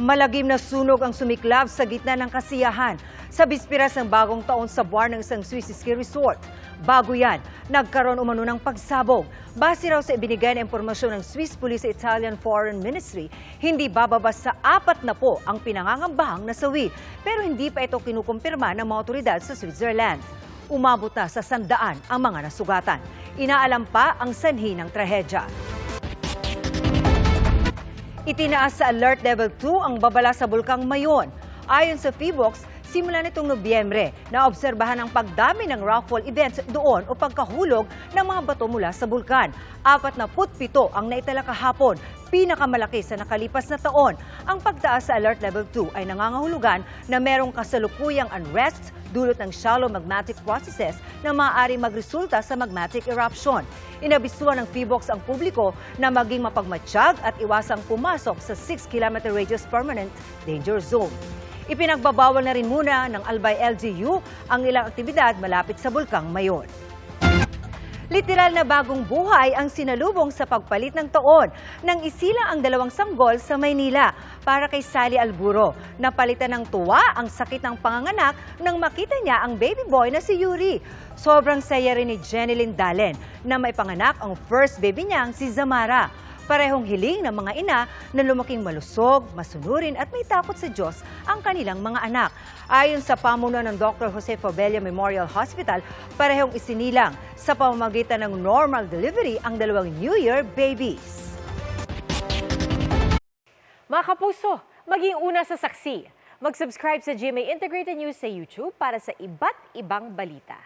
Malagim na sunog ang sumiklab sa gitna ng kasiyahan sa bispiras ng bagong taon sa bar ng isang Swiss ski resort. Bago yan, nagkaroon umano ng pagsabog. Base raw sa ibinigay na impormasyon ng Swiss Police sa Italian Foreign Ministry, hindi bababa sa 40 ang pinangangambahang nasawi. Pero hindi pa ito kinukumpirma ng mga otoridad sa Switzerland. Umabot na sa 100 ang mga nasugatan. Inaalam pa ang sanhi ng trahedya. Itinaas sa Alert Level 2 ang babala sa Bulkang Mayon. Ayon sa PHIVOLCS, simula nitong Nobyembre, naobserbahan ang pagdami ng rockfall events doon o pagkahulog ng mga bato mula sa bulkan. 47 ang naitala kahapon, pinakamalaki sa nakalipas na taon. Ang pagtaas sa Alert Level 2 ay nangangahulugan na merong kasalukuyang unrest dulot ng shallow magmatic processes na maaaring magresulta sa magmatic eruption. Inabisuhan ng PHIVOLCS ang publiko na maging mapagmatsyag at iwasang pumasok sa 6-kilometer radius permanent danger zone. Ipinagbabawal na rin muna ng Albay LGU ang ilang aktibidad malapit sa Bulkang Mayon. Literal na bagong buhay ang sinalubong sa pagpalit ng taon nang isilang ang 2 sanggol sa Maynila para kay Sally Alburo. Napalitan ng tuwa ang sakit ng panganganak nang makita niya ang baby boy na si Yuri. Sobrang saya rin ni Jeneline Dalen na may panganak ang first baby niyang si Zamara. Parehong hiling ng mga ina na lumaking malusog, masunurin at may takot sa Diyos ang kanilang mga anak. Ayon sa pamunuan ng Dr. Jose Fabella Memorial Hospital, parehong isinilang sa pamamagitan ng normal delivery ang 2 New Year babies. Mga kapuso, maging una sa saksi. Mag-subscribe sa GMA Integrated News sa YouTube para sa iba't ibang balita.